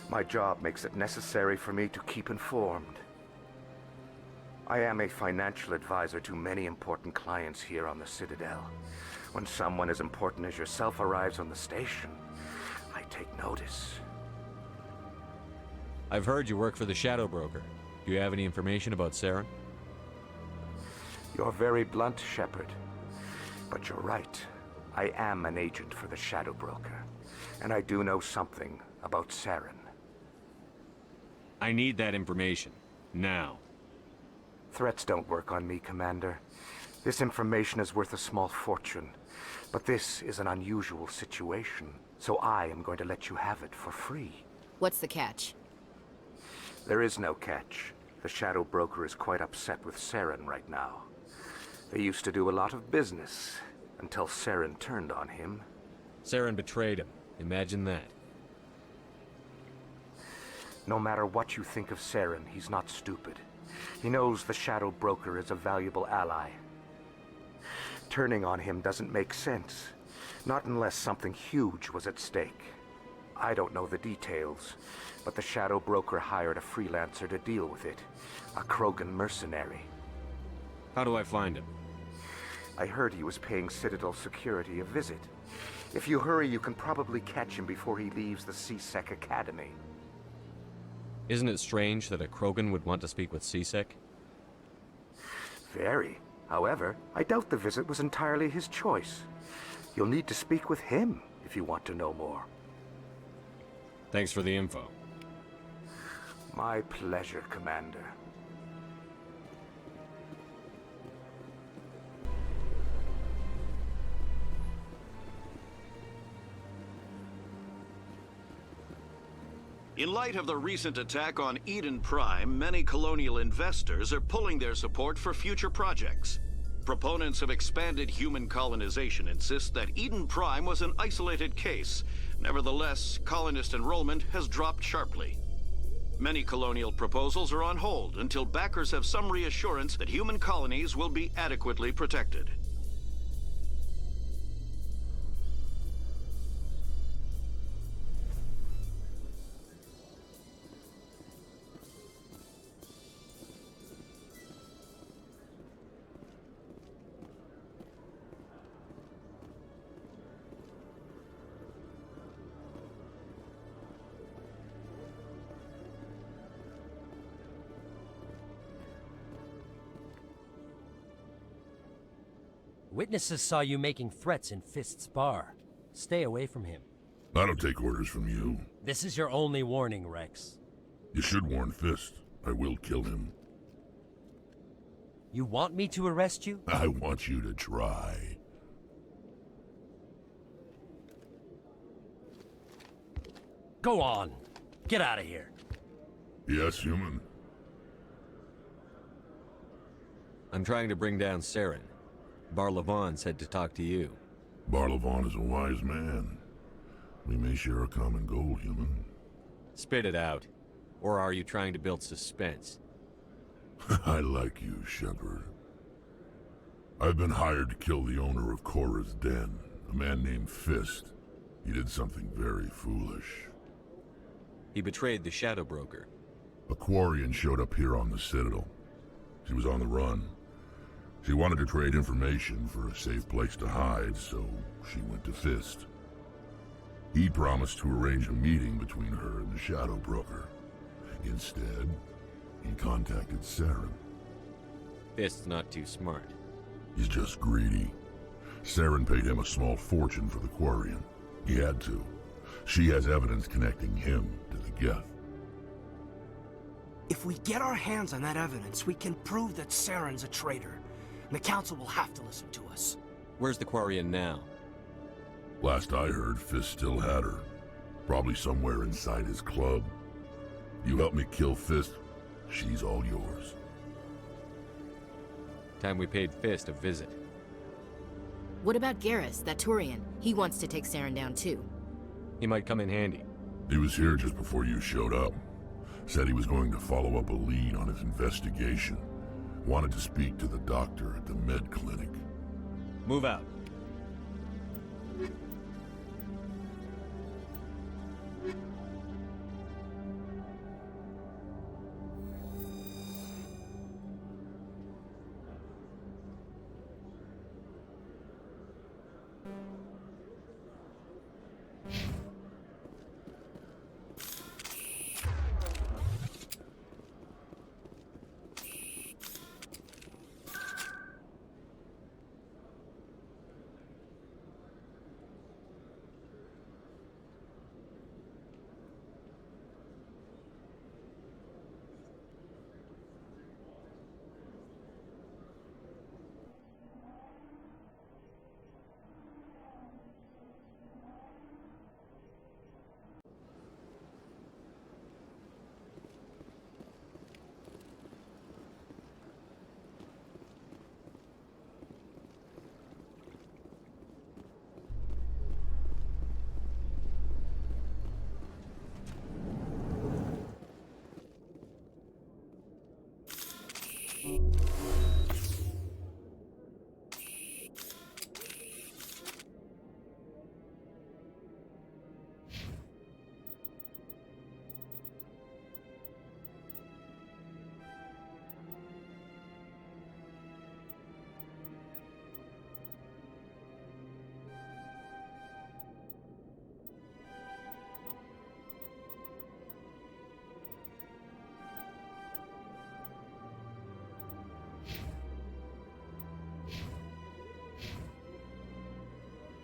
My job makes it necessary for me to keep informed. I am a financial advisor to many important clients here on the Citadel. When someone as important as yourself arrives on the station, I take notice. I've heard you work for the Shadow Broker. Do you have any information about Saren? You're very blunt, Shepard. But you're right. I am an agent for the Shadow Broker. And I do know something about Saren. I need that information. Now. Threats don't work on me, Commander. This information is worth a small fortune. But this is an unusual situation, so I am going to let you have it for free. What's the catch? There is no catch. The Shadow Broker is quite upset with Saren right now. They used to do a lot of business, until Saren turned on him. Saren betrayed him. Imagine that. No matter what you think of Saren, he's not stupid. He knows the Shadow Broker is a valuable ally. Turning on him doesn't make sense. Not unless something huge was at stake. I don't know the details, but the Shadow Broker hired a freelancer to deal with it. A Krogan mercenary. How do I find him? I heard he was paying Citadel security a visit. If you hurry, you can probably catch him before he leaves the C-Sec Academy. Isn't it strange that a Krogan would want to speak with C-Sec? Very. However, I doubt the visit was entirely his choice. You'll need to speak with him if you want to know more. Thanks for the info. My pleasure, Commander. In light of the recent attack on Eden Prime, many colonial investors are pulling their support for future projects. Proponents of expanded human colonization insist that Eden Prime was an isolated case. Nevertheless, colonist enrollment has dropped sharply. Many colonial proposals are on hold until backers have some reassurance that human colonies will be adequately protected. Witnesses saw you making threats in Fist's bar. Stay away from him. I don't take orders from you. This is your only warning, Rex. You should warn Fist. I will kill him. You want me to arrest you? I want you to try. Go on. Get out of here. Yes, human. I'm trying to bring down Saren. Barlavon said to talk to you. Barlavon is a wise man. We may share a common goal, human. Spit it out. Or are you trying to build suspense? I like you, Shepard. I've been hired to kill the owner of Korra's Den, a man named Fist. He did something very foolish. He betrayed the Shadow Broker. A Quarian showed up here on the Citadel. She was on the run. She wanted to trade information for a safe place to hide, so she went to Fist. He promised to arrange a meeting between her and the Shadow Broker. Instead, he contacted Saren. Fist's not too smart. He's just greedy. Saren paid him a small fortune for the Quarian. He had to. She has evidence connecting him to the Geth. If we get our hands on that evidence, we can prove that Saren's a traitor. And the Council will have to listen to us. Where's the Quarian now? Last I heard, Fist still had her. Probably somewhere inside his club. You help me kill Fist, she's all yours. Time we paid Fist a visit. What about Garrus, that Turian? He wants to take Saren down too. He might come in handy. He was here just before you showed up. Said he was going to follow up a lead on his investigation. Wanted to speak to the doctor at the med clinic. Move out.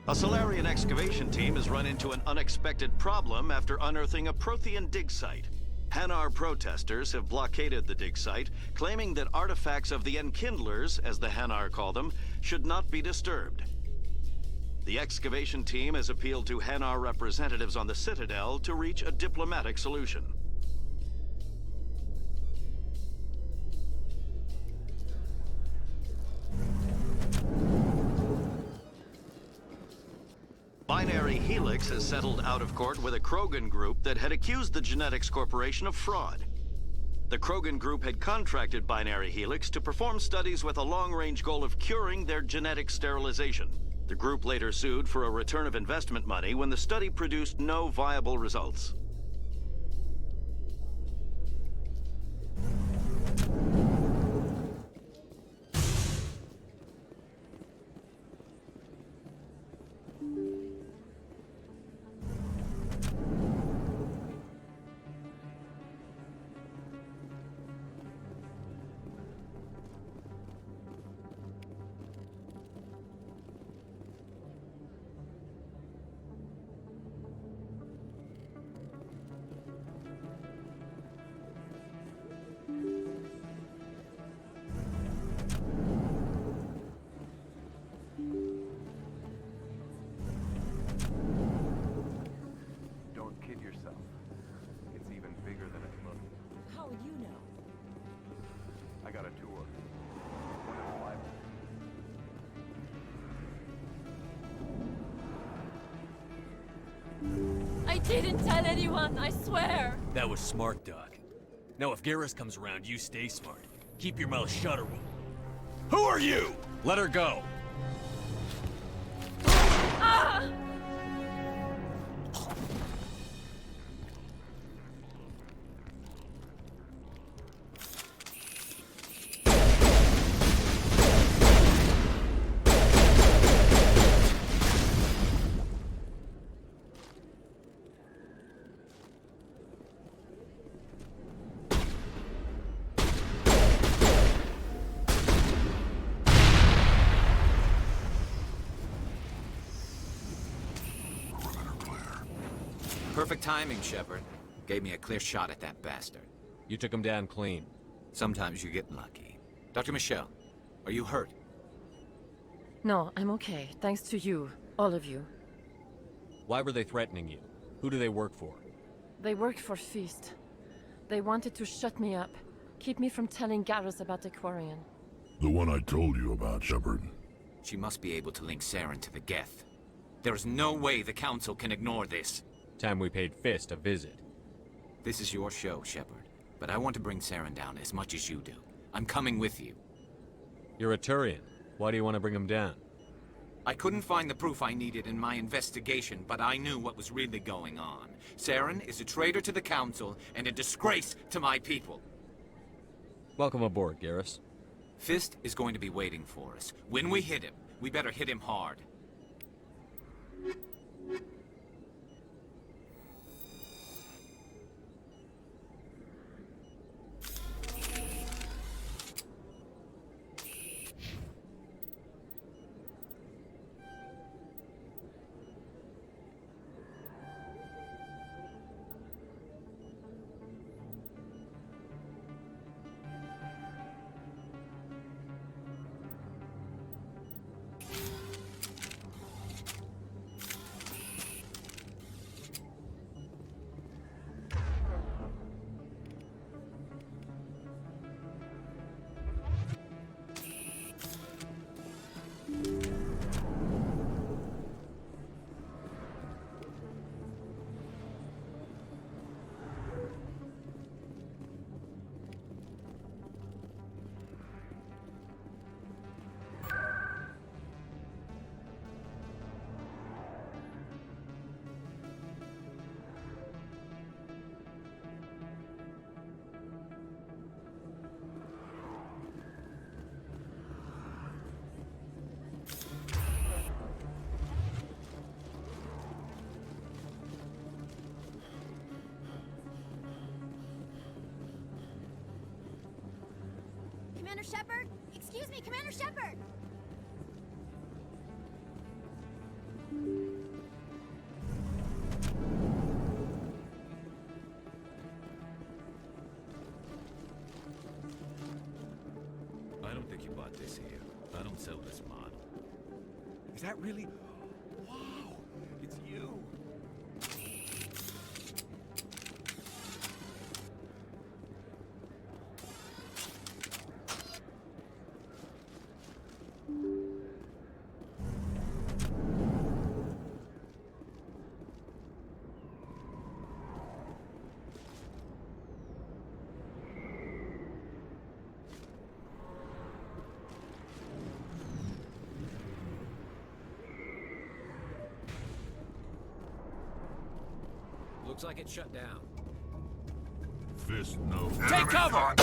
A Solarian excavation team has run into an unexpected problem after unearthing a Prothean dig site. Hanar protesters have blockaded the dig site, claiming that artifacts of the Enkindlers, as the Hanar call them, should not be disturbed. The excavation team has appealed to Hanar representatives on the Citadel to reach a diplomatic solution. Binary Helix has settled out of court with a Krogan group that had accused the Genetics Corporation of fraud. The Krogan group had contracted Binary Helix to perform studies with a long-range goal of curing their genetic sterilization. The group later sued for a return of investment money when the study produced no viable results. didn't tell anyone, I swear. That was smart, Doc. Now if Garrus comes around, you stay smart. Keep your mouth shut or we'll... Who are you? Let her go. Ah! Perfect timing, Shepard. Gave me a clear shot at that bastard. You took him down clean. Sometimes you get lucky. Dr. Michelle, are you hurt? No, I'm okay. Thanks to you. All of you. Why were they threatening you? Who do they work for? They worked for Feast. They wanted to shut me up. Keep me from telling Garrus about the Quarian. The one I told you about, Shepard. She must be able to link Saren to the Geth. There is no way the Council can ignore this. Time we paid Fist a visit. This is your show, Shepard. But I want to bring Saren down as much as you do. I'm coming with you. You're a Turian. Why do you want to bring him down? I couldn't find the proof I needed in my investigation, but I knew what was really going on. Saren is a traitor to the Council and a disgrace to my people. Welcome aboard, Garrus. Fist is going to be waiting for us. When we hit him, we better hit him hard. Commander Shepard? Excuse me, Commander Shepard! I don't think you bought this here. I don't sell this model. Is that really... Wow! It's you! Looks like it's shut down. Fist, no. Take cover!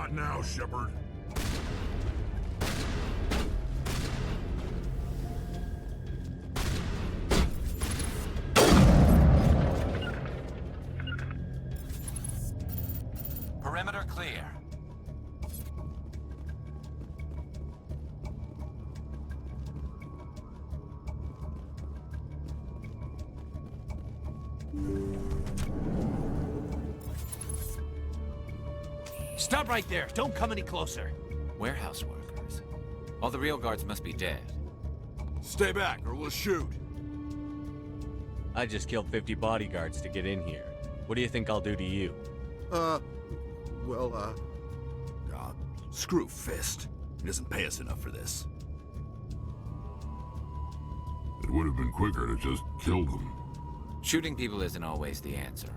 Not now, Shepard. Perimeter clear. Stop right there. Don't come any closer. Warehouse workers. All the real guards must be dead. Stay back, or we'll shoot. I just killed 50 bodyguards to get in here. What do you think I'll do to you? Screw Fist. He doesn't pay us enough for this. It would have been quicker to just kill them. Shooting people isn't always the answer.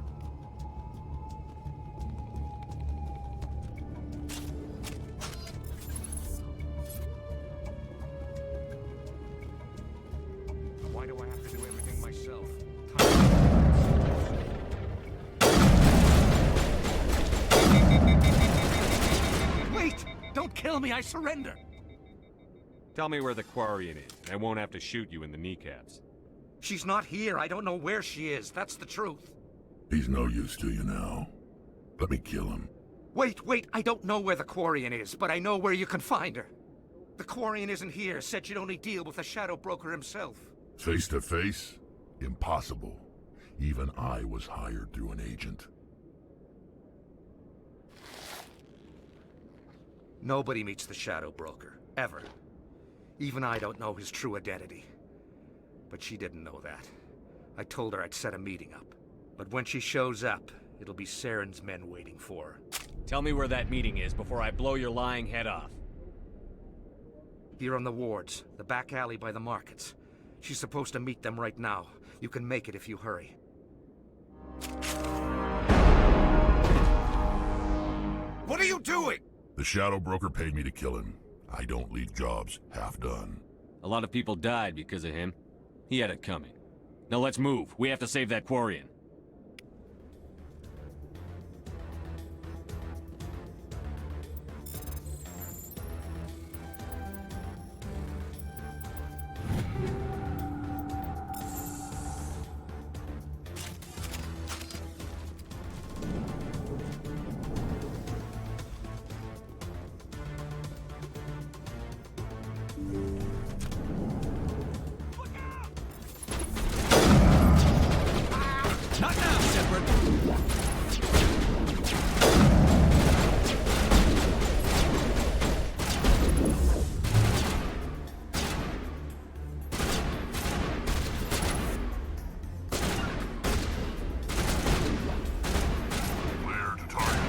Why do I have to do everything myself? Wait! Don't kill me, I surrender! Tell me where the Quarian is, and I won't have to shoot you in the kneecaps. She's not here. I don't know where she is. That's the truth. He's no use to you now. Let me kill him. Wait. I don't know where the Quarian is, but I know where you can find her. The Quarian isn't here. Said she'd only deal with the Shadow Broker himself. Face to face? Impossible. Even I was hired through an agent. Nobody meets the Shadow Broker. Ever. Even I don't know his true identity. But she didn't know that. I told her I'd set a meeting up. But when she shows up, it'll be Saren's men waiting for her. Tell me where that meeting is before I blow your lying head off. Here on the wards, the back alley by the markets. She's supposed to meet them right now. You can make it if you hurry. What are you doing? The Shadow Broker paid me to kill him. I don't leave jobs half done. A lot of people died because of him. He had it coming. Now let's move. We have to save that Quarian. Not now, Shepard! Clear to target.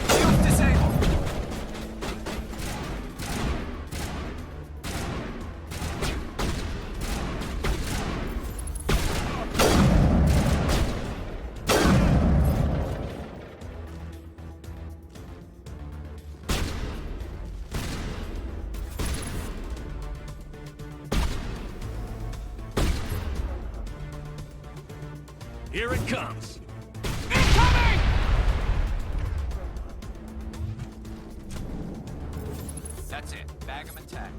Shield disabled! Here it comes! That's it. Bag 'em and tag 'em.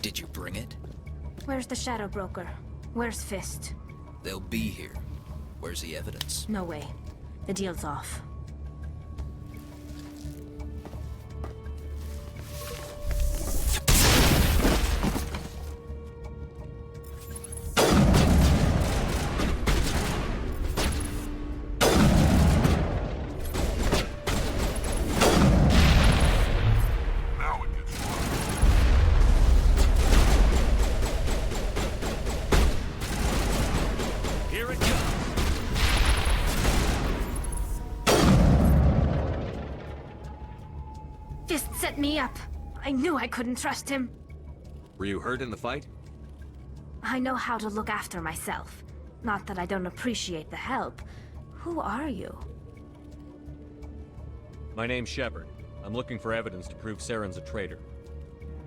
Did you bring it? Where's the Shadow Broker? Where's Fist? They'll be here. Where's the evidence? No way. The deal's off. Now it gets Fist set me up. I knew I couldn't trust him. Were you hurt in the fight? I know how to look after myself. Not that I don't appreciate the help. Who are you? My name's Shepard. I'm looking for evidence to prove Saren's a traitor.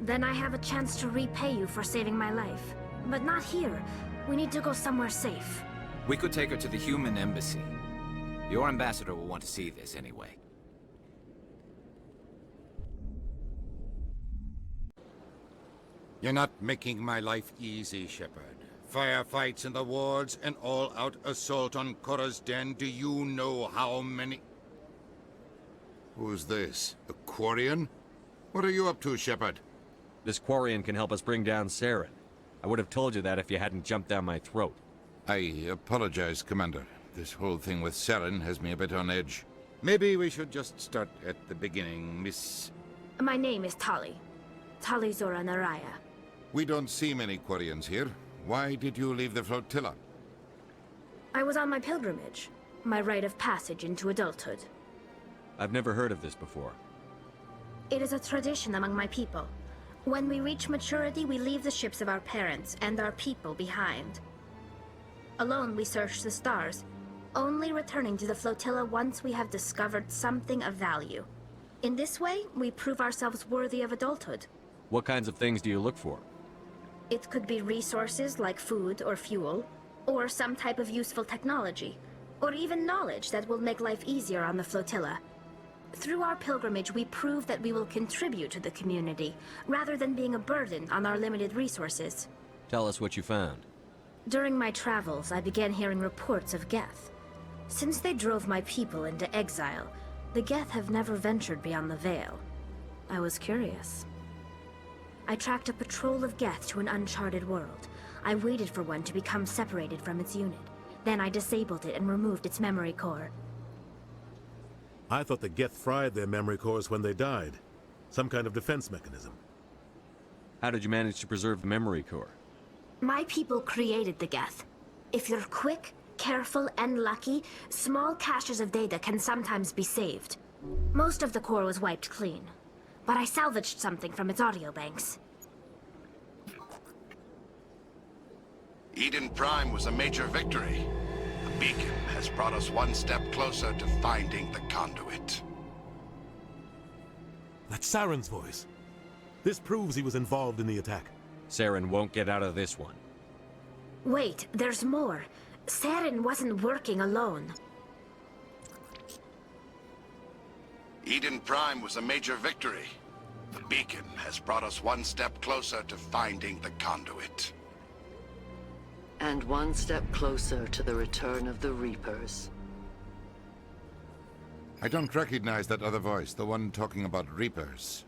Then I have a chance to repay you for saving my life. But not here. We need to go somewhere safe. We could take her to the human embassy. Your ambassador will want to see this anyway. You're not making my life easy, Shepard. Firefights in the wards, an all-out assault on Korra's den. Do you know how many... Who's this? A Quarian? What are you up to, Shepard? This Quarian can help us bring down Saren. I would have told you that if you hadn't jumped down my throat. I apologize, Commander. This whole thing with Saren has me a bit on edge. Maybe we should just start at the beginning, Miss... My name is Tali. Tali Zora Naraya. We don't see many Quarians here. Why did you leave the flotilla? I was on my pilgrimage. My rite of passage into adulthood. I've never heard of this before. It is a tradition among my people. When we reach maturity, we leave the ships of our parents and our people behind. Alone, we search the stars, only returning to the flotilla once we have discovered something of value. In this way, we prove ourselves worthy of adulthood. What kinds of things do you look for? It could be resources like food or fuel, or some type of useful technology, or even knowledge that will make life easier on the flotilla. Through our pilgrimage, we prove that we will contribute to the community, rather than being a burden on our limited resources. Tell us what you found. During my travels, I began hearing reports of Geth. Since they drove my people into exile, the Geth have never ventured beyond the Veil. I was curious. I tracked a patrol of Geth to an uncharted world. I waited for one to become separated from its unit. Then I disabled it and removed its memory core. I thought the Geth fried their memory cores when they died. Some kind of defense mechanism. How did you manage to preserve the memory core? My people created the Geth. If you're quick, careful, and lucky, small caches of data can sometimes be saved. Most of the core was wiped clean, but I salvaged something from its audio banks. Eden Prime was a major victory. The beacon has brought us one step closer to finding the conduit. That's Saren's voice. This proves he was involved in the attack. Saren won't get out of this one. Wait, there's more. Saren wasn't working alone. Eden Prime was a major victory. The beacon has brought us one step closer to finding the conduit. And one step closer to the return of the Reapers. I don't recognize that other voice, the one talking about Reapers.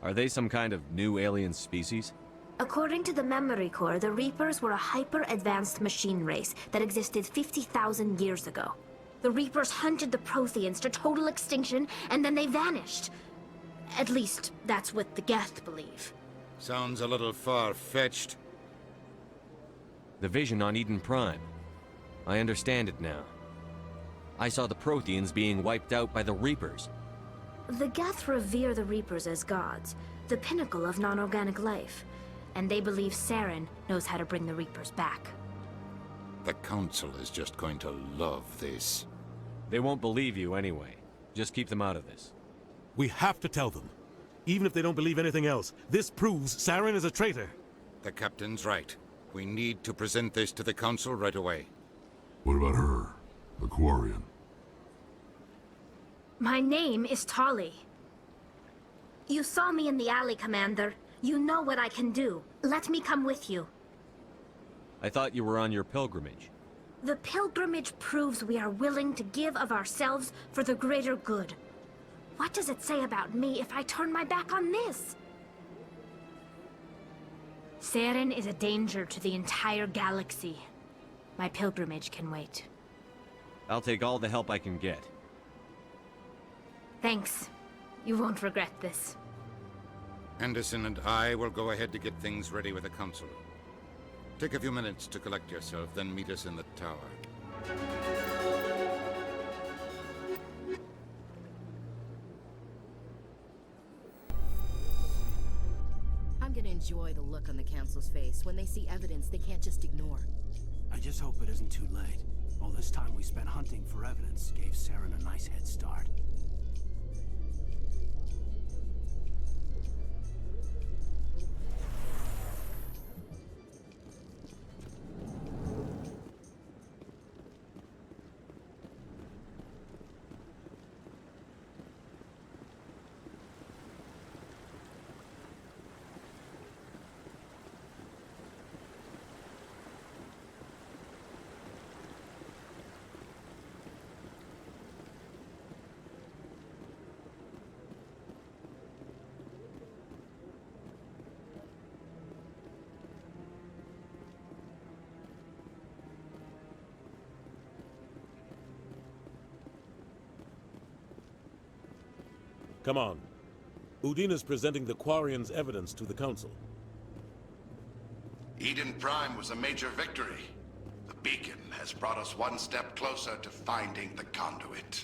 Are they some kind of new alien species? According to the memory core, the Reapers were a hyper-advanced machine race that existed 50,000 years ago. The Reapers hunted the Protheans to total extinction, and then they vanished. At least, that's what the Geth believe. Sounds a little far-fetched. The vision on Eden Prime. I understand it now. I saw the Protheans being wiped out by the Reapers. The Geth revere the Reapers as gods, the pinnacle of non-organic life. And they believe Saren knows how to bring the Reapers back. The Council is just going to love this. They won't believe you anyway. Just keep them out of this. We have to tell them. Even if they don't believe anything else, this proves Saren is a traitor. The Captain's right. We need to present this to the Council right away. What about her? The Quarian? My name is Tali. You saw me in the alley, Commander. You know what I can do. Let me come with you. I thought you were on your pilgrimage. The pilgrimage proves we are willing to give of ourselves for the greater good. What does it say about me if I turn my back on this? Saren is a danger to the entire galaxy. My pilgrimage can wait. I'll take all the help I can get. Thanks. You won't regret this. Anderson and I will go ahead to get things ready with the Council. Take a few minutes to collect yourself, then meet us in the tower. enjoy the look on the Council's face when they see evidence they can't just ignore. I just hope it isn't too late. All this time we spent hunting for evidence gave Saren a nice head start. Come on. Udina's presenting the Quarians' evidence to the Council. Eden Prime was a major victory. The beacon has brought us one step closer to finding the conduit.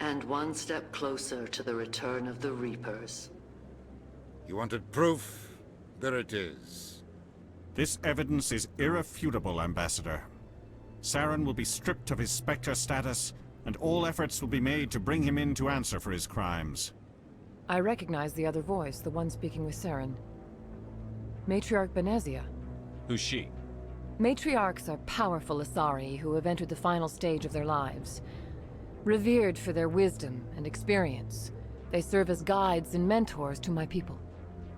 And one step closer to the return of the Reapers. You wanted proof? There it is. This evidence is irrefutable, Ambassador. Saren will be stripped of his Spectre status, and all efforts will be made to bring him in to answer for his crimes. I recognize the other voice, the one speaking with Saren. Matriarch Benezia. Who's she? Matriarchs are powerful Asari who have entered the final stage of their lives. Revered for their wisdom and experience, they serve as guides and mentors to my people.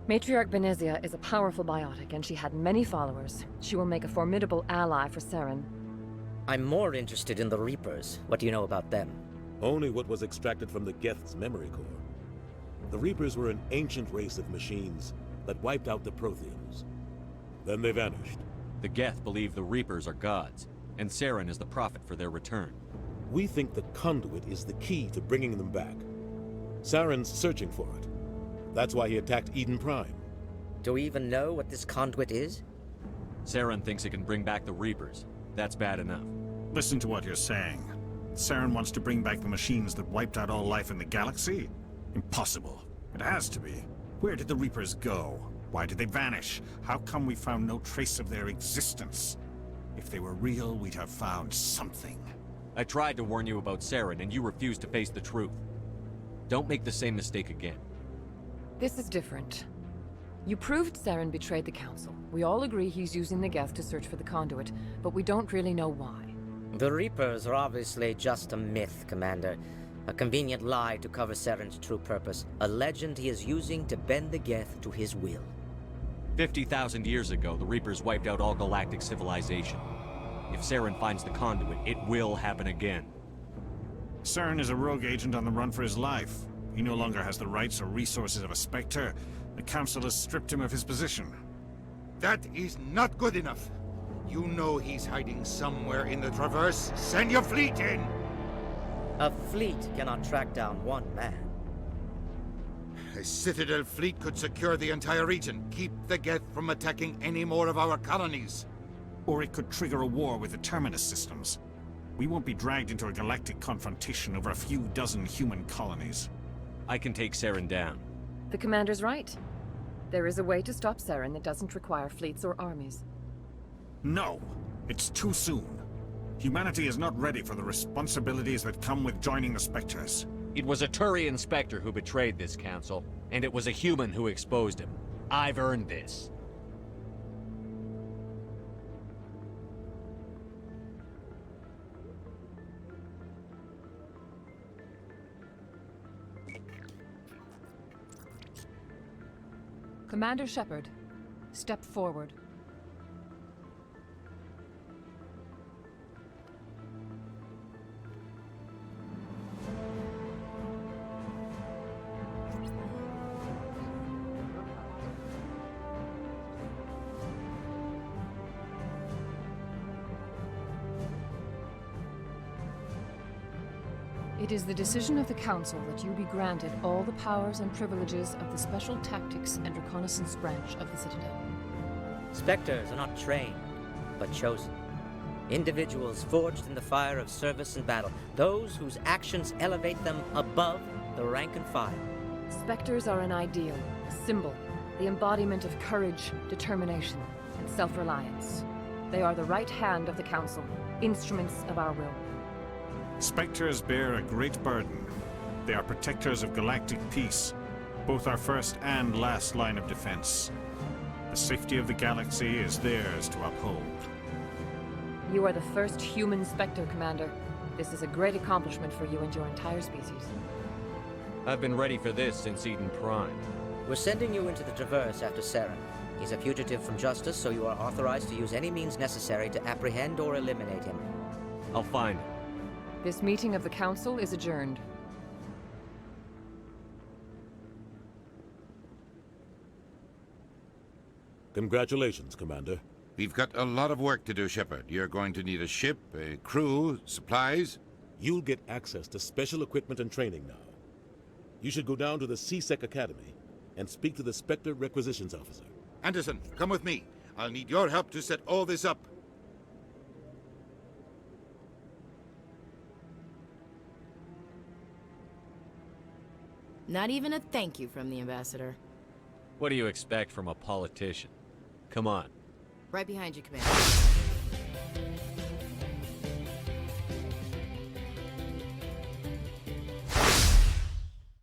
Matriarch Benezia is a powerful biotic, and she had many followers. She will make a formidable ally for Saren. I'm more interested in the Reapers. What do you know about them? Only what was extracted from the Geth's memory core. The Reapers were an ancient race of machines that wiped out the Protheans. Then they vanished. The Geth believe the Reapers are gods, and Saren is the prophet for their return. We think the conduit is the key to bringing them back. Saren's searching for it. That's why he attacked Eden Prime. Do we even know what this conduit is? Saren thinks it can bring back the Reapers. That's bad enough. Listen to what you're saying. Saren wants to bring back the machines that wiped out all life in the galaxy? Impossible. It has to be. Where did the Reapers go? Why did they vanish? How come we found no trace of their existence? If they were real, we'd have found something. I tried to warn you about Saren, and you refused to face the truth. Don't make the same mistake again. This is different. You proved Saren betrayed the Council. We all agree he's using the Geth to search for the conduit, but we don't really know why. The Reapers are obviously just a myth, Commander. A convenient lie to cover Saren's true purpose. A legend he is using to bend the Geth to his will. 50,000 years ago, the Reapers wiped out all galactic civilization. If Saren finds the conduit, it will happen again. Saren is a rogue agent on the run for his life. He no longer has the rights or resources of a Spectre. The Council has stripped him of his position. That is not good enough. You know he's hiding somewhere in the Traverse. Send your fleet in! A fleet cannot track down one man. A Citadel fleet could secure the entire region, keep the Geth from attacking any more of our colonies. Or it could trigger a war with the Terminus systems. We won't be dragged into a galactic confrontation over a few dozen human colonies. I can take Saren down. The Commander's right. There is a way to stop Saren that doesn't require fleets or armies. No! It's too soon. Humanity is not ready for the responsibilities that come with joining the Spectres. It was a Turian Spectre who betrayed this council, and it was a human who exposed him. I've earned this. Commander Shepard, step forward. It is the decision of the Council that you be granted all the powers and privileges of the Special Tactics and Reconnaissance Branch of the Citadel. Spectres are not trained, but chosen. Individuals forged in the fire of service and battle. Those whose actions elevate them above the rank and file. Spectres are an ideal, a symbol, The embodiment of courage, determination, and self-reliance. They are the right hand of the Council, instruments of our will. Spectres bear a great burden. They are protectors of galactic peace, both our first and last line of defense. The safety of the galaxy is theirs to uphold. You are the first human Spectre, Commander. This is a great accomplishment for you and your entire species. I've been ready for this since Eden Prime. We're sending you into the Traverse after Saren. He's a fugitive from justice, so you are authorized to use any means necessary to apprehend or eliminate him. I'll find him. This meeting of the Council is adjourned. Congratulations, Commander. We've got a lot of work to do, Shepard. You're going to need a ship, a crew, supplies. You'll get access to special equipment and training now. You should go down to the C-Sec Academy and speak to the Spectre Requisitions Officer. Anderson, come with me. I'll need your help to set all this up. Not even a thank you from the Ambassador. What do you expect from a politician? Come on. Right behind you, Commander.